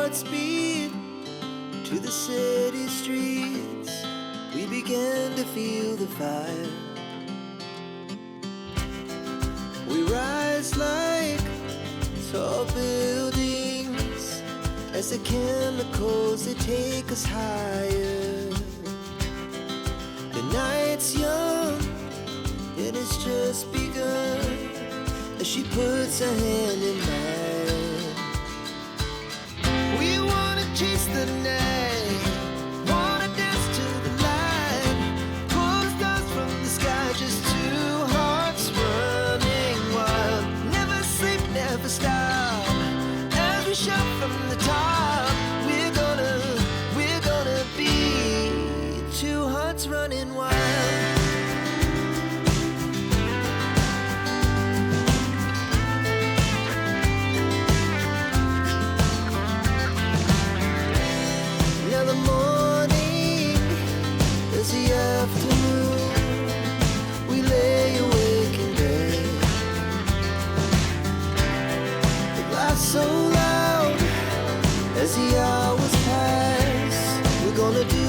at speed to the city streets. We began to feel the fire. We rise like tall buildings as the chemicals, they take us higher. The night's young, it has just begun as she puts her hand in mine. We wanna chase the night, wanna dance to the light, pull the stars from the sky, just two hearts running wild. Never sleep, never stop, as we shout from the top. We're gonna be two hearts running wild. The afternoon, we lay awake in bed. The laughs so loud as the hours pass. We're gonna do